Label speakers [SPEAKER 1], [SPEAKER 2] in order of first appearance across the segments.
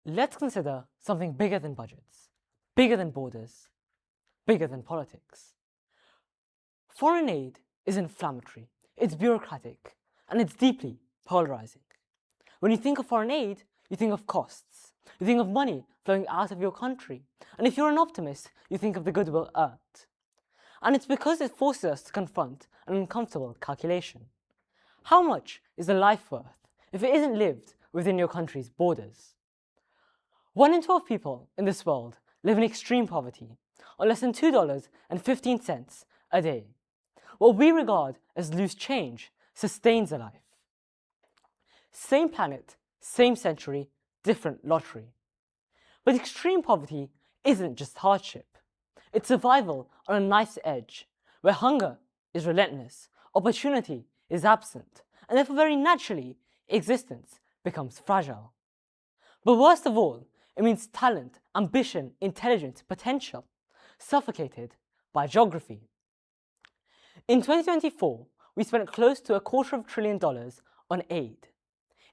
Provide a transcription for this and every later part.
[SPEAKER 1] Let's consider something bigger than budgets, bigger than borders, bigger than politics. Foreign aid is inflammatory, it's bureaucratic, and it's deeply polarizing. When you think of foreign aid, you think of costs. You think of money flowing out of your country. And if you're an optimist, you think of the goodwill earned. And it's because it forces us to confront an uncomfortable calculation. How much is a life worth if it isn't lived within your country's borders? 1 in 12 people in this world live in extreme poverty, on less than $2.15 a day. What we regard as loose change sustains a life. Same planet, same century, different lottery. But extreme poverty isn't just hardship. It's survival on a knife's edge, where hunger is relentless, opportunity is absent, and therefore very naturally, existence becomes fragile. But worst of all, it means talent, ambition, intelligence, potential, suffocated by geography. In 2024, we spent close to $250 billion on aid.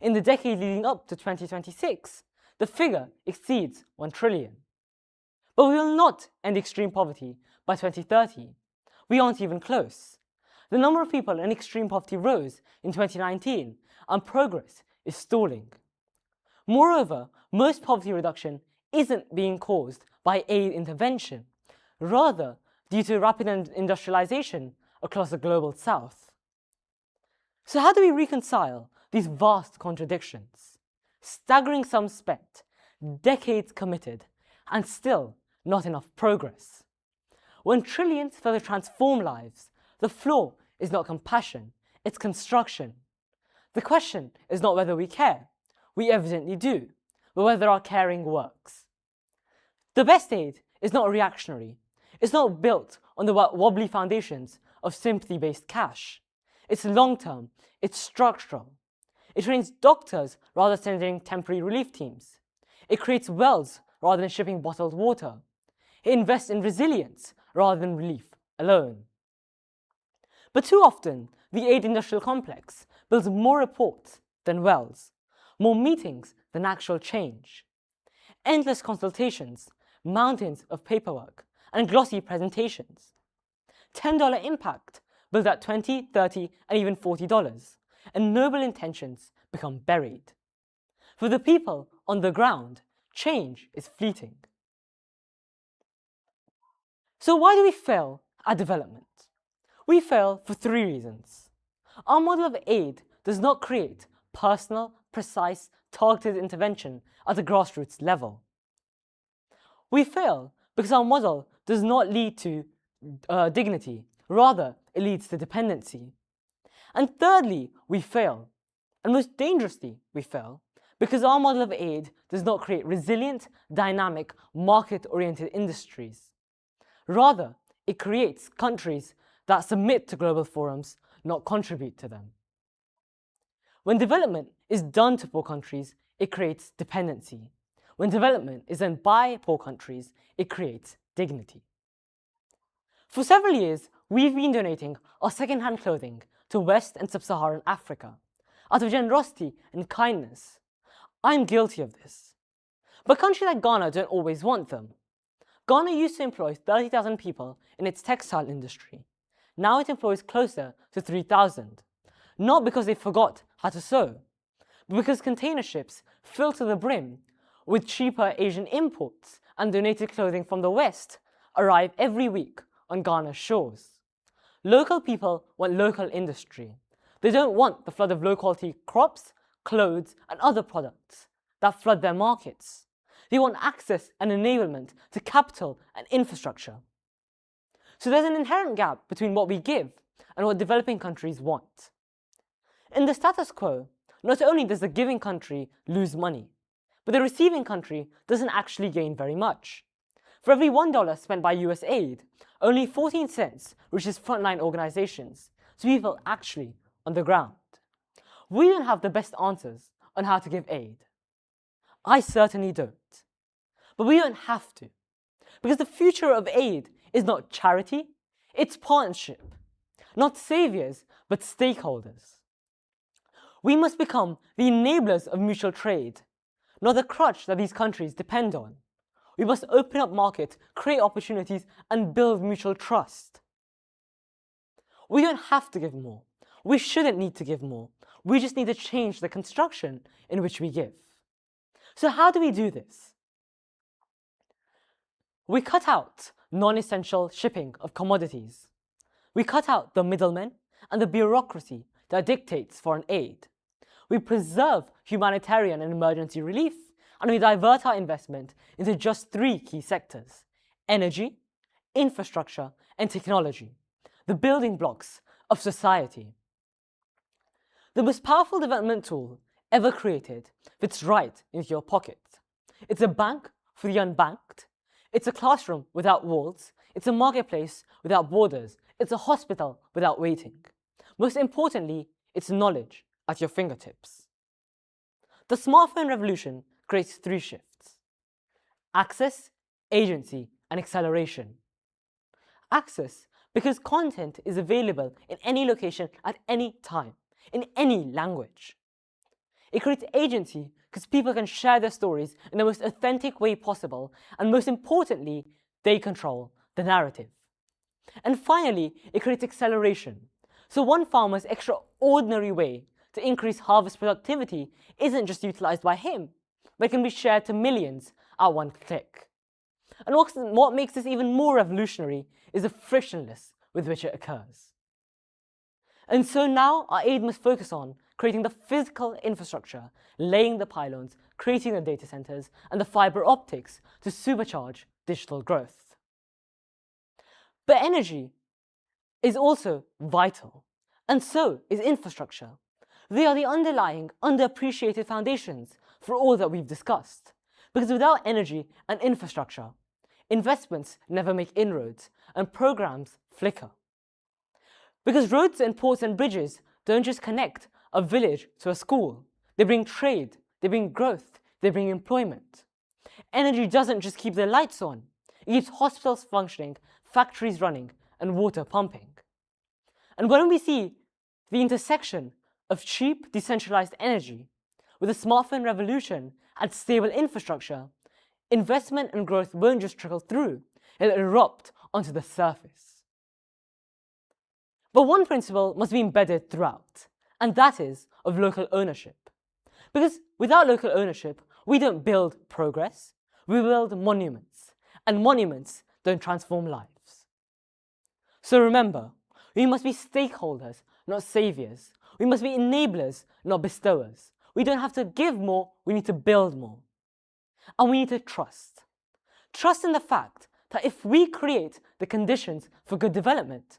[SPEAKER 1] In the decade leading up to 2026, the figure exceeds $1 trillion. But we will not end extreme poverty by 2030. We aren't even close. The number of people in extreme poverty rose in 2019, and progress is stalling. Moreover, most poverty reduction isn't being caused by aid intervention, rather due to rapid industrialization across the global south. So how do we reconcile these vast contradictions? Staggering sums spent, decades committed, and still not enough progress. When trillions fail to transform lives, the flaw is not compassion, it's construction. The question is not whether we care, we evidently do, but whether our caring works. The best aid is not reactionary. It's not built on the wobbly foundations of sympathy-based cash. It's long-term, it's structural. It trains doctors rather than sending temporary relief teams. It creates wells rather than shipping bottled water. It invests in resilience rather than relief alone. But too often, the aid industrial complex builds more reports than wells, more meetings than actual change. Endless consultations, mountains of paperwork, and glossy presentations. $10 impact built at $20, $30, and even $40, and noble intentions become buried. For the people on the ground, change is fleeting. So why do we fail at development? We fail for 3 reasons. Our model of aid does not create personal, precise, targeted intervention at the grassroots level. We fail because our model does not lead to dignity, rather it leads to dependency. And thirdly, we fail, and most dangerously we fail, because our model of aid does not create resilient, dynamic, market-oriented industries. Rather, it creates countries that submit to global forums, not contribute to them. When development is done to poor countries, it creates dependency. When development is done by poor countries, it creates dignity. For several years, we've been donating our second-hand clothing to West and Sub-Saharan Africa, out of generosity and kindness. I'm guilty of this. But countries like Ghana don't always want them. Ghana used to employ 30,000 people in its textile industry. Now it employs closer to 3,000. Not because they forgot how to sew, but because container ships fill to the brim with cheaper Asian imports and donated clothing from the West arrive every week on Ghana's shores. Local people want local industry. They don't want the flood of low-quality crops, clothes, and other products that flood their markets. They want access and enablement to capital and infrastructure. So there's an inherent gap between what we give and what developing countries want. In the status quo, not only does the giving country lose money, but the receiving country doesn't actually gain very much. For every $1 spent by US aid, only 14 cents reaches frontline organizations, so people actually on the ground. We don't have the best answers on how to give aid. I certainly don't. But we don't have to, because the future of aid is not charity, it's partnership. Not saviors, but stakeholders. We must become the enablers of mutual trade, not the crutch that these countries depend on. We must open up markets, create opportunities, and build mutual trust. We don't have to give more. We shouldn't need to give more. We just need to change the construction in which we give. So how do we do this? We cut out non-essential shipping of commodities. We cut out the middlemen and the bureaucracy that dictates foreign aid. We preserve humanitarian and emergency relief, and we divert our investment into just 3 key sectors: energy, infrastructure, and technology, the building blocks of society. The most powerful development tool ever created fits right into your pocket. It's a bank for the unbanked. It's a classroom without walls. It's a marketplace without borders. It's a hospital without waiting. Most importantly, it's knowledge at your fingertips. The smartphone revolution creates 3 shifts: access, agency, and acceleration. Access, because content is available in any location at any time, in any language. It creates agency because people can share their stories in the most authentic way possible, and most importantly, they control the narrative. And finally, it creates acceleration. So one farmer's extraordinary way to increase harvest productivity isn't just utilized by him, but can be shared to millions at one click. And what makes this even more revolutionary is the frictionless with which it occurs. And so now our aid must focus on creating the physical infrastructure, laying the pylons, creating the data centers, and the fiber optics to supercharge digital growth. But energy is also vital, and so is infrastructure. They are the underlying, underappreciated foundations for all that we've discussed. Because without energy and infrastructure, investments never make inroads and programs flicker. Because roads and ports and bridges don't just connect a village to a school. They bring trade, they bring growth, they bring employment. Energy doesn't just keep the lights on. It keeps hospitals functioning, factories running, and water pumping. And when we see the intersection of cheap, decentralized energy with the smartphone revolution and stable infrastructure, investment and growth won't just trickle through, it'll erupt onto the surface. But one principle must be embedded throughout, and that is of local ownership. Because without local ownership, we don't build progress, we build monuments, and monuments don't transform lives. So remember, we must be stakeholders, not saviors. We must be enablers, not bestowers. We don't have to give more, we need to build more. And we need to trust. Trust in the fact that if we create the conditions for good development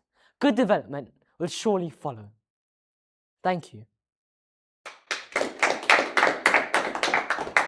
[SPEAKER 1] will surely follow. Thank you.